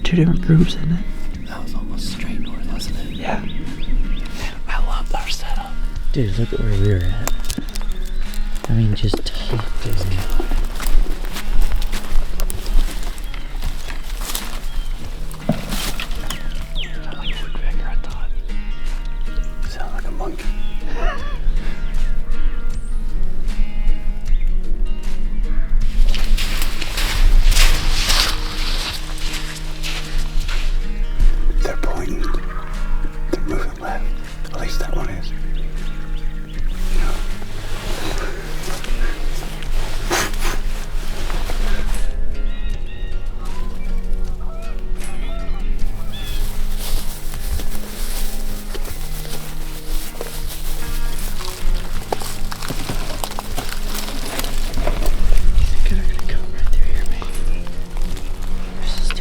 two different groups, isn't it? That was almost straight north, wasn't it? Yeah. Man, I loved our setup. Dude, look at where we were at. I mean, just talk to me. Like a woodpecker, I thought. Sound like a monkey. They're pointing. They're moving left. At least that one is. Dude, are you kidding me? You stoned.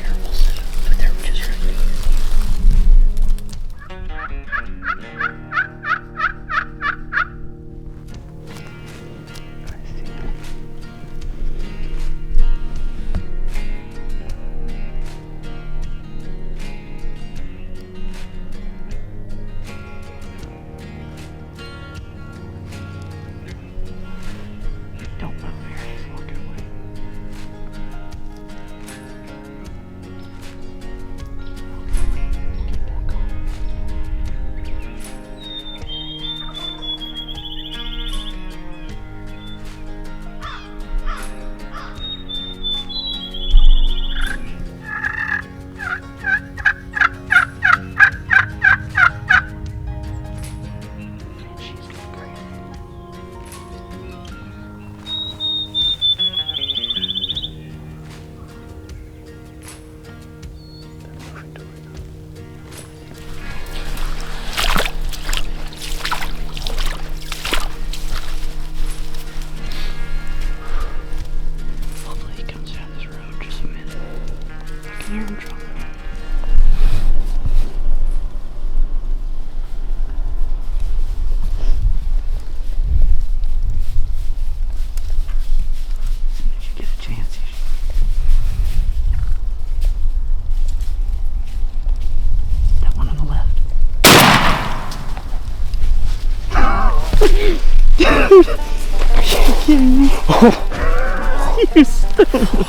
You stoned.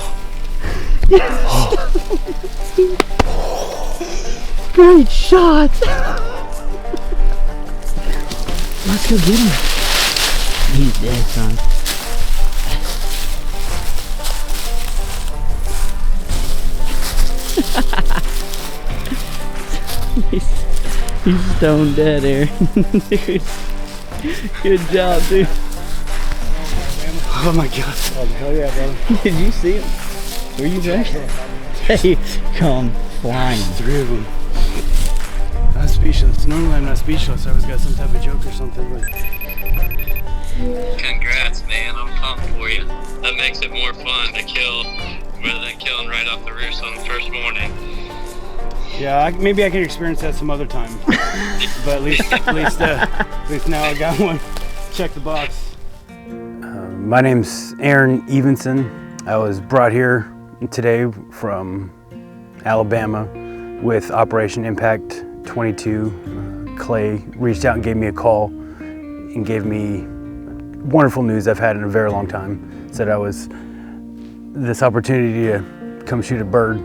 Great shot. Let's go get him. He's dead, son. He's stone dead, Aaron. Dude. Good job, dude. Oh my god. Oh, hell yeah, brother. Did you see him? Were you there? Hey, come flying. 3 of them. I'm speechless. Normally I'm not speechless. I always got some type of joke or something, but... Congrats, man. I'm pumped for you. That makes it more fun to kill rather than killing right off the roost on the first morning. Yeah, maybe I can experience that some other time. But at least now I got one. Check the box. My name's Aaron Evenson. I was brought here today from Alabama with Operation Impact 22. Clay reached out and gave me a call and gave me wonderful news I've had in a very long time. Said I was this opportunity to come shoot a bird.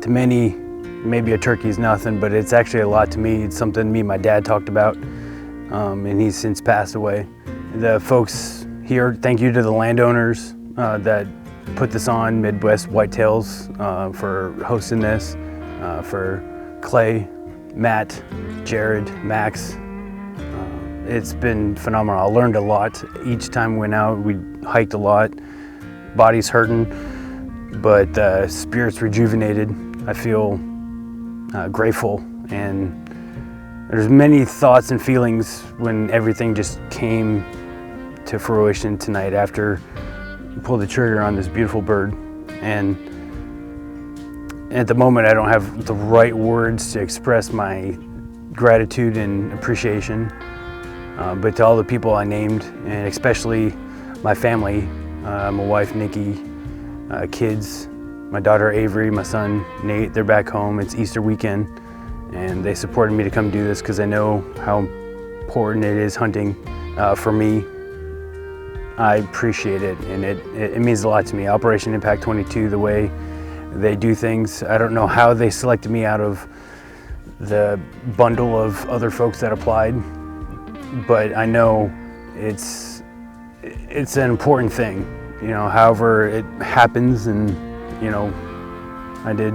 To many, maybe a turkey is nothing, but it's actually a lot to me. It's something me and my dad talked about, and he's since passed away. The folks here, thank you to the landowners that put this on, Midwest Whitetails, for hosting this, for Clay, Matt, Jared, Max. It's been phenomenal. I learned a lot. Each time we went out, we hiked a lot. Body's hurting, but spirit's rejuvenated. I feel grateful, and there's many thoughts and feelings when everything just came to fruition tonight after we pulled the trigger on this beautiful bird. And at the moment I don't have the right words to express my gratitude and appreciation, but to all the people I named, and especially my family, my wife Nikki, kids, my daughter Avery, my son Nate, they're back home. It's Easter weekend, and they supported me to come do this because they know how important it is hunting for me. I appreciate it, and it means a lot to me. Operation Impact 22, the way they do things, I don't know how they selected me out of the bundle of other folks that applied, but I know it's an important thing, you know, however it happens. And you know, I did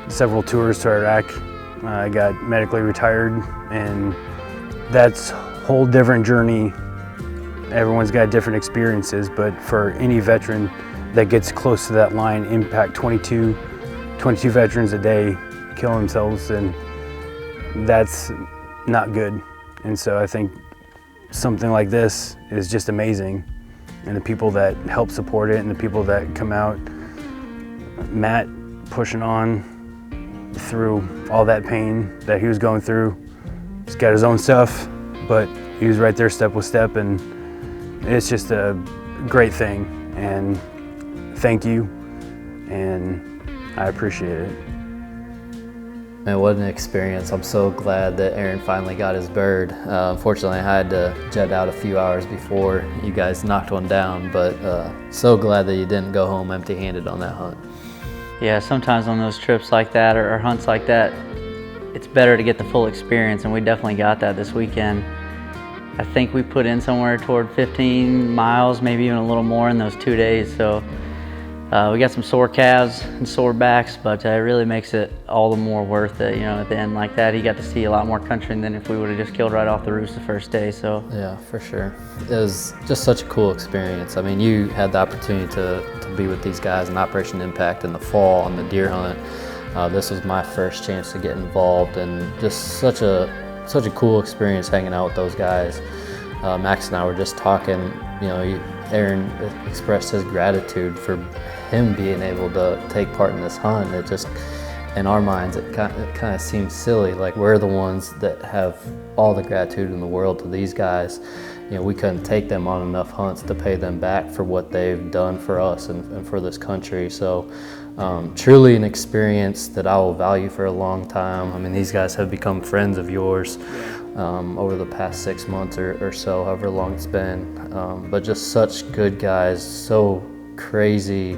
several tours to Iraq. I got medically retired, and that's a whole different journey. Everyone's got different experiences, but for any veteran that gets close to that line, Impact 22 veterans a day kill themselves, and that's not good. And so I think something like this is just amazing, and the people that help support it and the people that come out, Matt pushing on through all that pain that he was going through. He's got his own stuff, but he was right there step with step, and it's just a great thing. And thank you, and I appreciate it. Man, what an experience. I'm so glad that Aaron finally got his bird. Unfortunately, I had to jet out a few hours before you guys knocked one down, but so glad that you didn't go home empty-handed on that hunt. Yeah, sometimes on those trips like that or hunts like that, it's better to get the full experience, and we definitely got that this weekend. I think we put in somewhere toward 15 miles, maybe even a little more in those 2 days. So we got some sore calves and sore backs, but it really makes it all the more worth it. You know, at the end like that, he got to see a lot more country than if we would have just killed right off the roost the first day. So yeah, for sure. It was just such a cool experience. I mean, you had the opportunity to be with these guys in Operation Impact in the fall on the deer hunt. This was my first chance to get involved, and just such a cool experience hanging out with those guys. Max and I were just talking, you know, Aaron expressed his gratitude for him being able to take part in this hunt. It just, in our minds, it kind of seems silly, like we're the ones that have all the gratitude in the world to these guys. You know, we couldn't take them on enough hunts to pay them back for what they've done for us and for this country. So truly an experience that I will value for a long time. I mean, these guys have become friends of yours over the past 6 months or so, however long it's been. But just such good guys, so crazy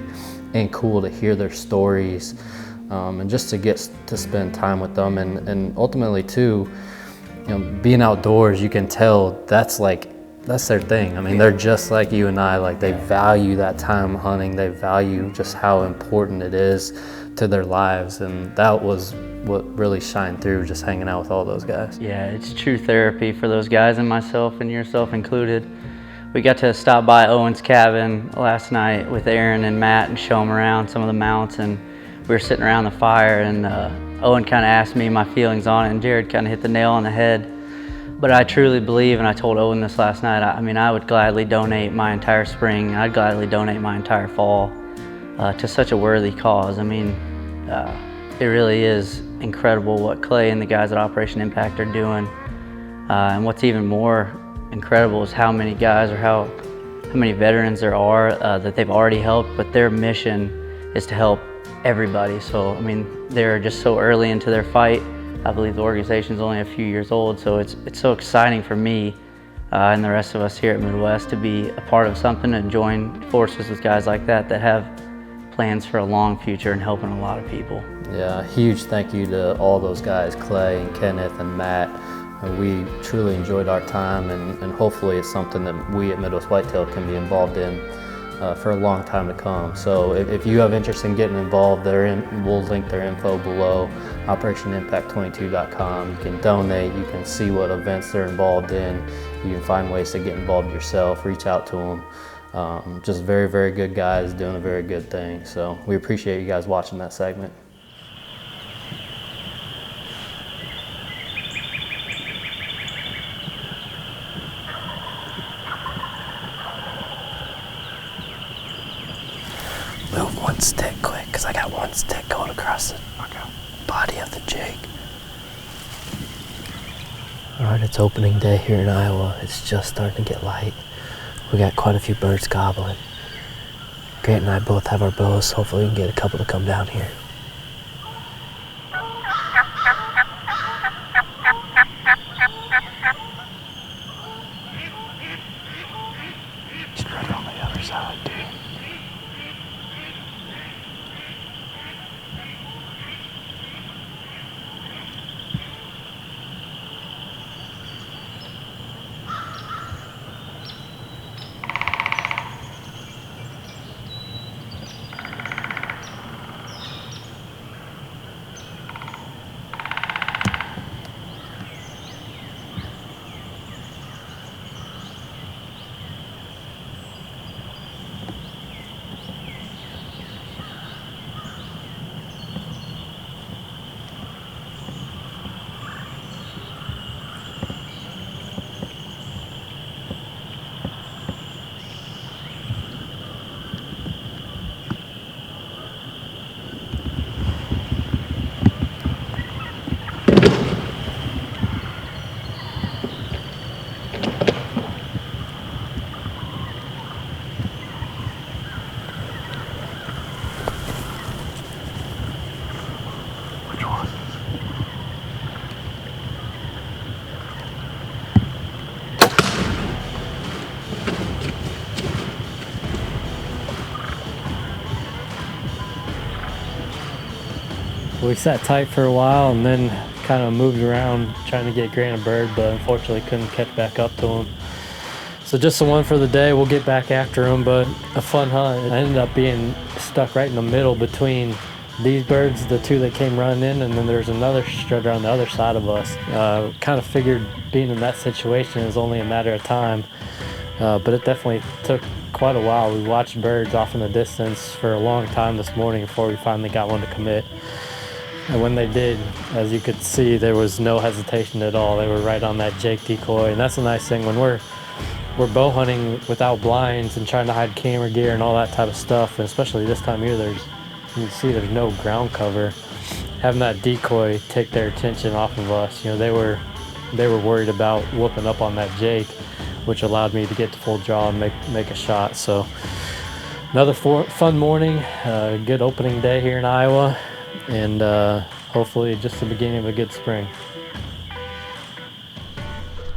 and cool to hear their stories, and just to get to spend time with them. And ultimately too, you know, being outdoors, you can tell that's their thing. I mean, they're just like you and I. Like, they value that time hunting. They value just how important it is to their lives, and that was what really shined through just hanging out with all those guys. yeah, it's true therapy for those guys, and myself and yourself included. We got to stop by Owen's cabin last night with Aaron and Matt and show them around some of the mounts, and we were sitting around the fire, and Owen kind of asked me my feelings on it, and Jared kind of hit the nail on the head. But I truly believe, and I told Owen this last night, I mean, I would gladly donate my entire spring, I'd gladly donate my entire fall to such a worthy cause. I mean, it really is incredible what Clay and the guys at Operation Impact are doing. And what's even more incredible is how many guys, or how many veterans there are that they've already helped, but their mission is to help everybody. So, I mean, they're just so early into their fight. I believe the organization is only a few years old, so it's so exciting for me and the rest of us here at Midwest to be a part of something and join forces with guys like that have plans for a long future and helping a lot of people. Yeah, huge thank you to all those guys, Clay and Kenneth and Matt. We truly enjoyed our time, and hopefully it's something that we at Midwest Whitetail can be involved in for a long time to come. So if you have interest in getting involved, we'll link their info below, OperationImpact22.com. You can donate, you can see what events they're involved in, you can find ways to get involved yourself, reach out to them. Just very, very good guys doing a very good thing. So we appreciate you guys watching that segment. Move one stick quick, because I got one stick going across the body of the jig. Alright, it's opening day here in Iowa. It's just starting to get light. We got quite a few birds gobbling. Grant and I both have our bows. Hopefully we can get a couple to come down here. It's right on the other side, dude. We sat tight for a while and then kind of moved around trying to get Grant a bird, but unfortunately couldn't catch back up to him. So just the one for the day. We'll get back after him, but a fun hunt. I ended up being stuck right in the middle between these birds, the two that came running in, and then there's another strutter on the other side of us. Kind of figured being in that situation is only a matter of time, but it definitely took quite a while. We watched birds off in the distance for a long time this morning before we finally got one to commit. And when they did, as you could see, there was no hesitation at all. They were right on that Jake decoy, and that's a nice thing when we're bow hunting without blinds and trying to hide camera gear and all that type of stuff. And especially this time of year, you can see there's no ground cover. Having that decoy take their attention off of us, you know, they were worried about whooping up on that Jake, which allowed me to get to full draw and make a shot. So another fun morning, good opening day here in Iowa, and hopefully just the beginning of a good spring.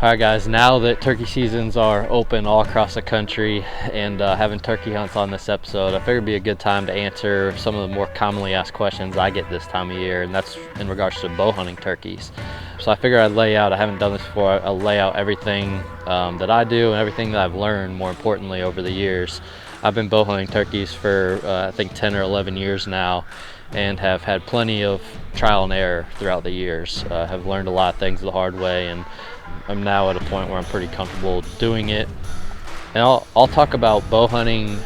All right, guys, now that turkey seasons are open all across the country and having turkey hunts on this episode, I figured it'd be a good time to answer some of the more commonly asked questions I get this time of year, and that's in regards to bow hunting turkeys. So I figured I'd lay out, I haven't done this before, I'll lay out everything that I do and everything that I've learned, more importantly, over the years. I've been bow hunting turkeys for I think 10 or 11 years now, and have had plenty of trial and error throughout the years. Have learned a lot of things the hard way, and I'm now at a point where I'm pretty comfortable doing it. And I'll talk about bow hunting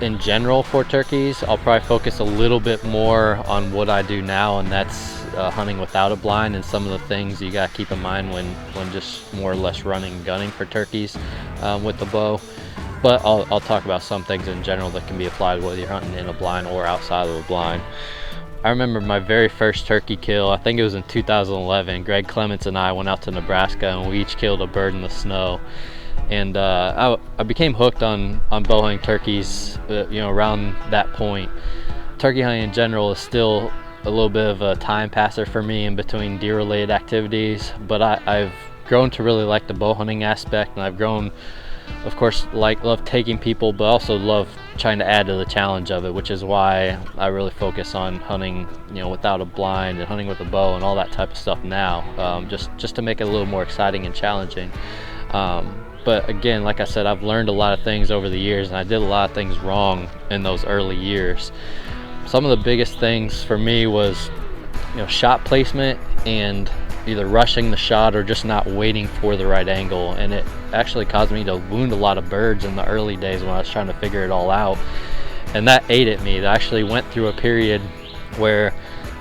in general for turkeys. I'll probably focus a little bit more on what I do now, and that's hunting without a blind and some of the things you gotta keep in mind when just more or less running and gunning for turkeys with the bow. But I'll talk about some things in general that can be applied whether you're hunting in a blind or outside of a blind. I remember my very first turkey kill, I think it was in 2011. Greg Clements and I went out to Nebraska and we each killed a bird in the snow. And I became hooked on bow hunting turkeys around that point. Turkey hunting in general is still a little bit of a time passer for me in between deer related activities, but I've grown to really like the bow hunting aspect, and I've grown, of course, love taking people, but also love trying to add to the challenge of it, which is why I really focus on hunting, without a blind and hunting with a bow and all that type of stuff now, just to make it a little more exciting and challenging. But again, like I said, I've learned a lot of things over the years, and I did a lot of things wrong in those early years. Some of the biggest things for me was, shot placement and either rushing the shot or just not waiting for the right angle, and it actually caused me to wound a lot of birds in the early days when I was trying to figure it all out, and that ate at me. I actually went through a period where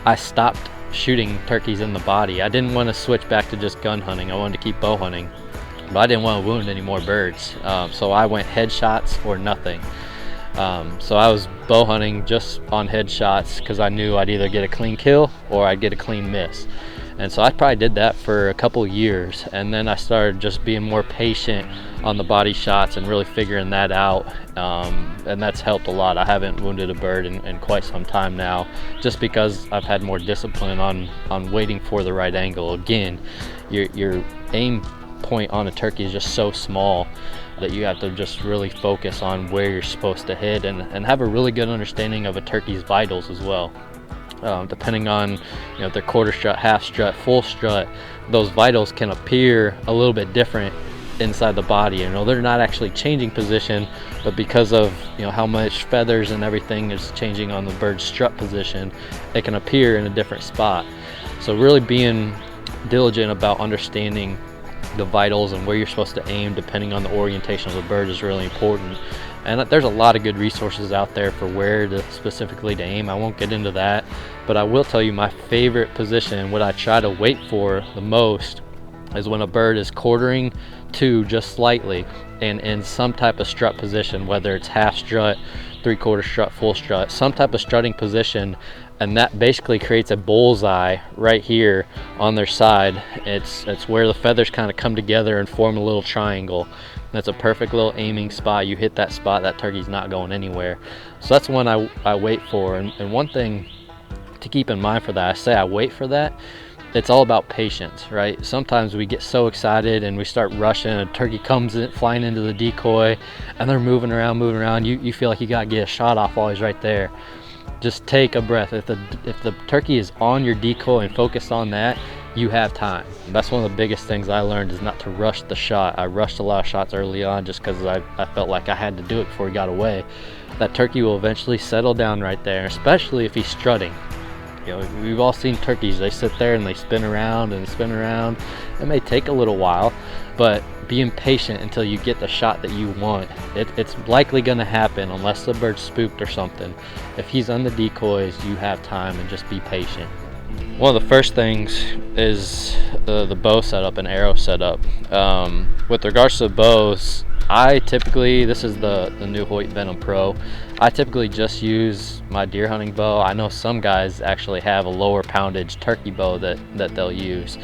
I stopped shooting turkeys in the body. I didn't want to switch back to just gun hunting. I wanted to keep bow hunting, but I didn't want to wound any more birds, so I went headshots or nothing. So I was bow hunting just on headshots because I knew I'd either get a clean kill or I'd get a clean miss. And so I probably did that for a couple years, and then I started just being more patient on the body shots and really figuring that out, and that's helped a lot. I haven't wounded a bird in quite some time now, just because I've had more discipline on waiting for the right angle. Again, your aim point on a turkey is just so small that you have to just really focus on where you're supposed to hit, and have a really good understanding of a turkey's vitals as well. Depending on, their quarter strut, half strut, full strut, those vitals can appear a little bit different inside the body. They're not actually changing position, but because of how much feathers and everything is changing on the bird's strut position, it can appear in a different spot. So really being diligent about understanding the vitals and where you're supposed to aim depending on the orientation of the bird is really important. And there's a lot of good resources out there for where to specifically to aim. I won't get into that, but I will tell you my favorite position, what I try to wait for the most, is when a bird is quartering to just slightly and in some type of strut position, whether it's half strut, 3/4 strut, full strut, some type of strutting position, and that basically creates a bullseye right here on their side. It's where the feathers kind of come together and form a little triangle. That's a perfect little aiming spot. You hit that spot, that turkey's not going anywhere. So that's one I wait for. And one thing to keep in mind for that, I say I wait for that, it's all about patience, right? Sometimes we get so excited and we start rushing, a turkey comes in, flying into the decoy, and they're moving around. You feel like you gotta get a shot off while he's right there. Just take a breath. If the turkey is on your decoy and focus on that, you have time. That's one of the biggest things I learned, is not to rush the shot. I rushed a lot of shots early on just because I felt like I had to do it before he got away. That turkey will eventually settle down right there, especially if he's strutting. We've all seen turkeys, they sit there and they spin around and spin around. It may take a little while, but being patient until you get the shot that you want. It's likely gonna happen unless the bird's spooked or something. If he's on the decoys, you have time, and just be patient. One of the first things is the bow setup and arrow setup. With regards to bows, I typically, this is the new Hoyt Venom Pro, I typically just use my deer hunting bow. I know some guys actually have a lower poundage turkey bow that they'll use,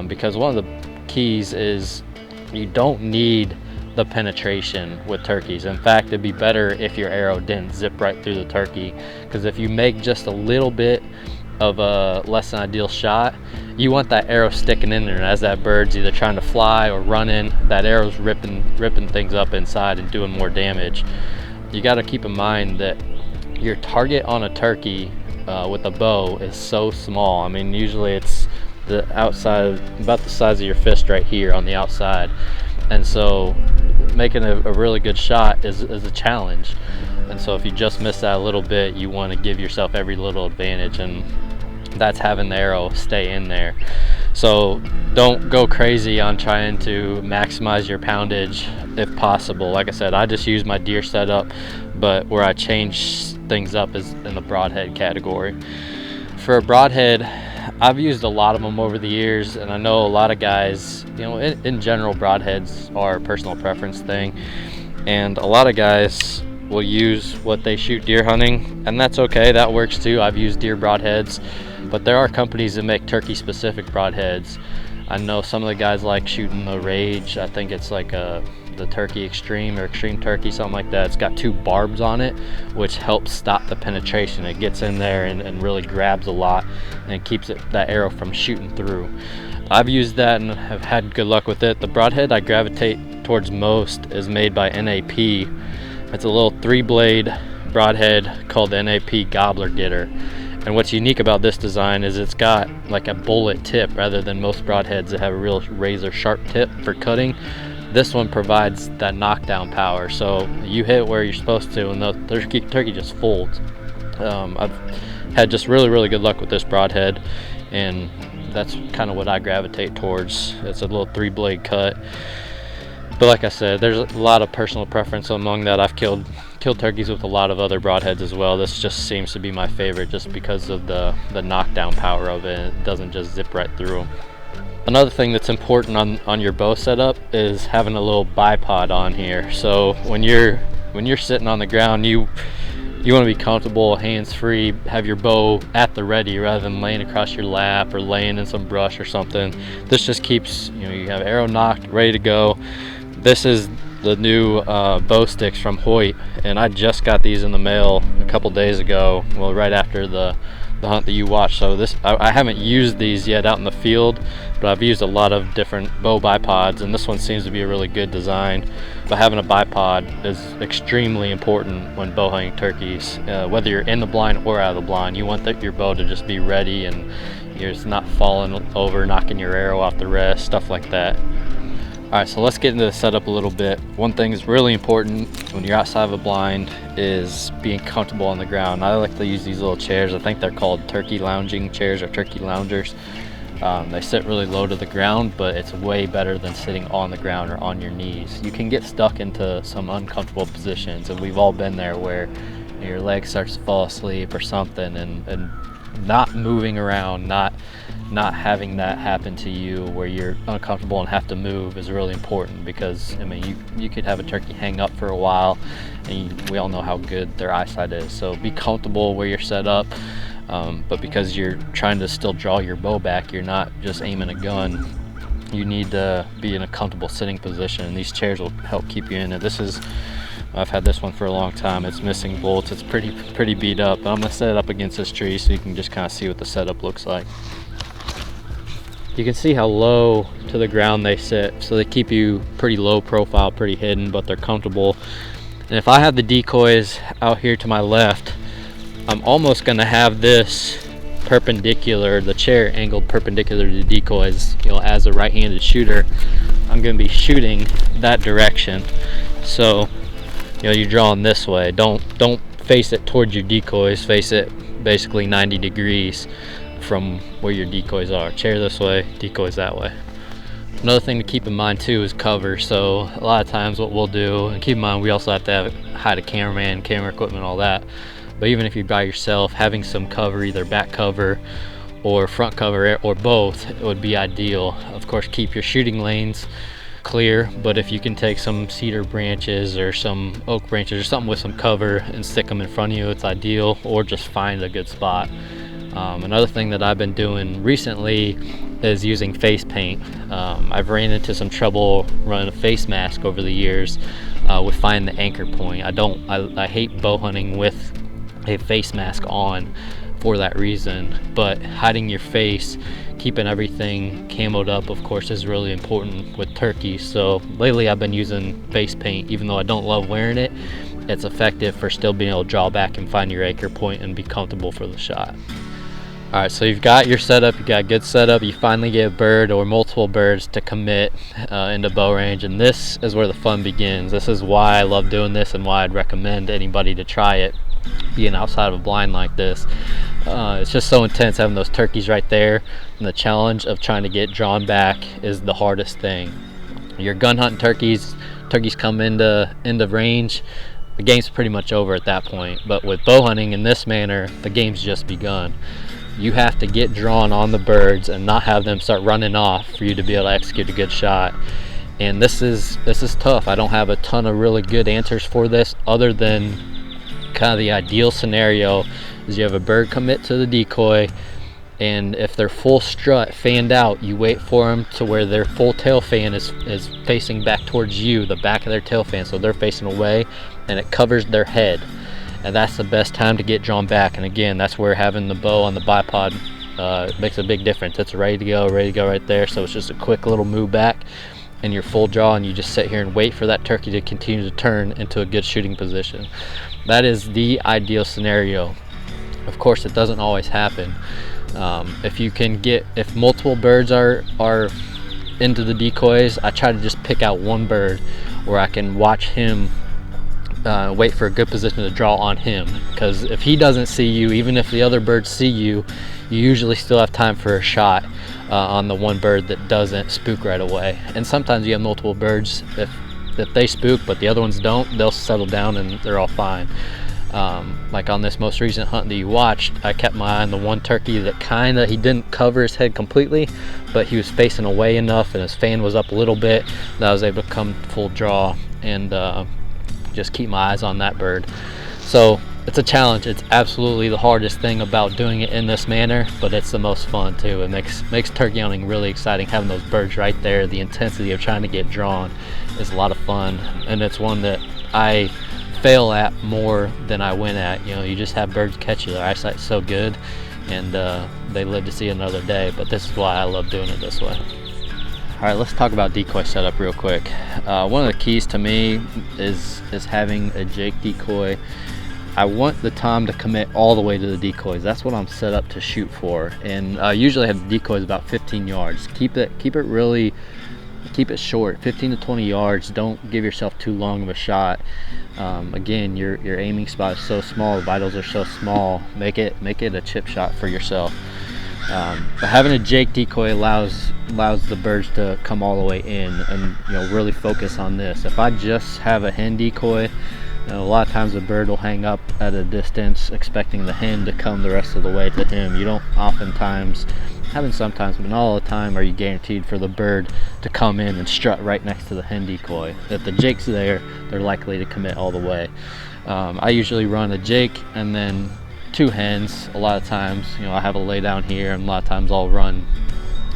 because one of the keys is you don't need the penetration with turkeys. In fact, it'd be better if your arrow didn't zip right through the turkey, because if you make just a little bit of a less than ideal shot, you want that arrow sticking in there, and as that bird's either trying to fly or running, that arrow's ripping things up inside and doing more damage. You got to keep in mind that your target on a turkey with a bow is so small. I mean, usually it's the outside, about the size of your fist right here on the outside, and so making a really good shot is a challenge. And so if you just miss that a little bit, you want to give yourself every little advantage, and that's having the arrow stay in there. So don't go crazy on trying to maximize your poundage if possible. Like I said, I just use my deer setup, but where I change things up is in the broadhead category. For a broadhead, I've used a lot of them over the years, and I know a lot of guys, in general, broadheads are a personal preference thing, and a lot of guys will use what they shoot deer hunting, and that's okay, that works too. I've used deer broadheads, but there are companies that make turkey specific broadheads. I know some of the guys like shooting the Rage, I think it's like the Turkey Extreme or Extreme Turkey, something like that. It's got 2 barbs on it, which helps stop the penetration. It gets in there and really grabs a lot and keeps that arrow from shooting through. I've used that and have had good luck with it. The broadhead I gravitate towards most is made by NAP. It's a little 3-blade broadhead called the NAP Gobbler Getter. And what's unique about this design is it's got like a bullet tip rather than most broadheads that have a real razor sharp tip for cutting. This one provides that knockdown power, so you hit where you're supposed to and the turkey just folds. I've had just really good luck with this broadhead, and that's kind of what I gravitate towards. It's a little 3-blade cut. But like I said, there's a lot of personal preference among that. I've killed turkeys with a lot of other broadheads as well. This just seems to be my favorite just because of the knockdown power of it. It doesn't just zip right through them. Another thing that's important on your bow setup is having a little bipod on here. So when you're sitting on the ground, you you want to be comfortable, hands-free, have your bow at the ready rather than laying across your lap or laying in some brush or something. This just keeps, you have arrow nocked, ready to go. This is the new bow sticks from Hoyt, and I just got these in the mail a couple days ago, well, right after the hunt that you watched. So this, I haven't used these yet out in the field, but I've used a lot of different bow bipods, and this one seems to be a really good design. But having a bipod is extremely important when bow hunting turkeys. Whether you're in the blind or out of the blind, you want your bow to just be ready and you're just not falling over, knocking your arrow off the rest, stuff like that. All right, so let's get into the setup a little bit. One thing is really important when you're outside of a blind is being comfortable on the ground. I like to use these little chairs. I think they're called turkey lounging chairs or turkey loungers. They sit really low to the ground, but it's way better than sitting on the ground or on your knees. You can get stuck into some uncomfortable positions, and we've all been there where your leg starts to fall asleep or something, and not moving around, not having that happen to you where you're uncomfortable and have to move is really important, because I mean you could have a turkey hang up for a while, and we all know how good their eyesight is. So be comfortable where you're set up, but because you're trying to still draw your bow back, you're not just aiming a gun, you need to be in a comfortable sitting position, and these chairs will help keep you in it. I've had this one for a long time. It's missing bolts. It's pretty beat up. But I'm gonna set it up against this tree so you can just kind of see what the setup looks like. You can see how low to the ground they sit, so they keep you pretty low profile, pretty hidden, but they're comfortable. And if I have the decoys out here to my left, I'm almost gonna have this perpendicular, the chair angled perpendicular to the decoys. As a right-handed shooter, I'm gonna be shooting that direction. So you're drawing this way. Don't face it towards your decoys. Face it basically 90 degrees from where your decoys are. Chair this way, decoys that way. Another thing to keep in mind too is cover. So a lot of times what we'll do, and keep in mind we also have to hide a cameraman, camera equipment, all that. But even if you're by yourself, having some cover, either back cover or front cover or both, it would be ideal. Of course, keep your shooting lanes clear, but if you can take some cedar branches or some oak branches or something with some cover and stick them in front of you, it's ideal, or just find a good spot. Another thing that I've been doing recently is using face paint. I've ran into some trouble running a face mask over the years with finding the anchor point. I hate bow hunting with a face mask on for that reason, but hiding your face, keeping everything camoed up, of course, is really important with turkeys. So lately I've been using face paint. Even though I don't love wearing it, it's effective for still being able to draw back and find your anchor point and be comfortable for the shot. All right, so you've got your setup, you got a good setup, you finally get a bird or multiple birds to commit into bow range, and this is where the fun begins. This is why I love doing this and why I'd recommend anybody to try it, being outside of a blind like this. It's just so intense having those turkeys right there, and the challenge of trying to get drawn back is the hardest thing. You're gun hunting turkeys come into range, the game's pretty much over at that point. But with bow hunting in this manner, the game's just begun. You have to get drawn on the birds and not have them start running off for you to be able to execute a good shot. And this is tough. I don't have a ton of really good answers for this, other than kind of the ideal scenario is you have a bird commit to the decoy, and if they're full strut fanned out, you wait for them to where their full tail fan is facing back towards you, the back of their tail fan, so they're facing away, and it covers their head. And that's the best time to get drawn back. And again, that's where having the bow on the bipod makes a big difference. It's ready to go right there. So it's just a quick little move back and you're full draw, and you just sit here and wait for that turkey to continue to turn into a good shooting position. That is the ideal scenario. Of course, it doesn't always happen. If multiple birds are into the decoys, I try to just pick out one bird where I can watch him wait for a good position to draw on him, because if he doesn't see you, even if the other birds see you, you usually still have time for a shot on the one bird that doesn't spook right away. And sometimes you have multiple birds, if they spook but the other ones don't, they'll settle down and they're all fine. Like on this most recent hunt that you watched, I kept my eye on the one turkey that he didn't cover his head completely, but he was facing away enough and his fan was up a little bit that I was able to come full draw and just keep my eyes on that bird. So it's a challenge. It's absolutely the hardest thing about doing it in this manner, but it's the most fun too. It makes turkey hunting really exciting. Having those birds right there, the intensity of trying to get drawn is a lot of fun, and it's one that I fail at more than I win at. You know, you just have birds catch you. Their eyesight's so good, and they live to see another day. But this is why I love doing it this way. All right, let's talk about decoy setup real quick. One of the keys to me is having a Jake decoy. I want the tom to commit all the way to the decoys. That's what I'm set up to shoot for. And usually I have the decoys about 15 yards. Keep it short, 15 to 20 yards. Don't give yourself too long of a shot. Again, your aiming spot is so small, the vitals are so small. Make it a chip shot for yourself. But having a Jake decoy allows the birds to come all the way in and, you know, really focus on this. If I just have a hen decoy, you know, a lot of times the bird will hang up at a distance expecting the hen to come the rest of the way to him. You don't oftentimes, sometimes, but not all the time, are you guaranteed for the bird to come in and strut right next to the hen decoy. If the Jake's there, they're likely to commit all the way. I usually run a Jake and then 2 hens. A lot of times, you know, I have a lay down here, and a lot of times I'll run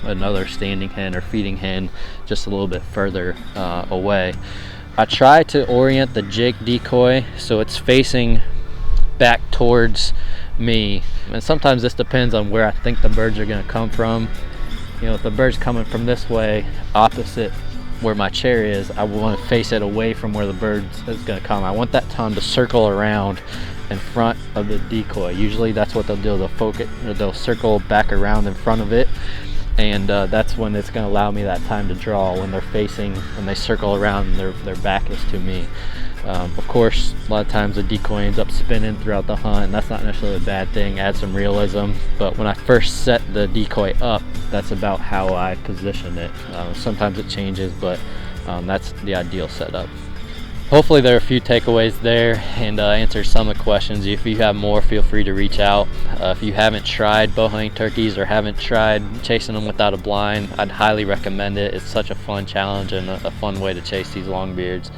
another standing hen or feeding hen just a little bit further away. I try to orient the Jake decoy so it's facing back towards me, and sometimes this depends on where I think the birds are going to come from. You know, if the bird's coming from this way, opposite where my chair is, I want to face it away from where the bird is going to come. I want that tom to circle around in front of the decoy. Usually that's what they'll do. They'll focus, or they'll circle back around in front of it, and that's when it's going to allow me that time to draw, when they circle around and their back is to me. Of course, a lot of times the decoy ends up spinning throughout the hunt, and that's not necessarily a bad thing. Add some realism. But when I first set the decoy up, that's about how I position it. Sometimes it changes, but that's the ideal setup. Hopefully there are a few takeaways there and answer some of the questions. If you have more, feel free to reach out. If you haven't tried bow hunting turkeys or haven't tried chasing them without a blind, I'd highly recommend it. It's such a fun challenge and a fun way to chase these longbeards.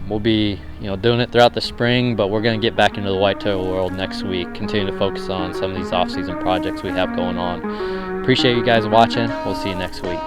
We'll be, you know, doing it throughout the spring, but we're going to get back into the whitetail world next week. Continue to focus on some of these off-season projects we have going on. Appreciate you guys watching. We'll see you next week.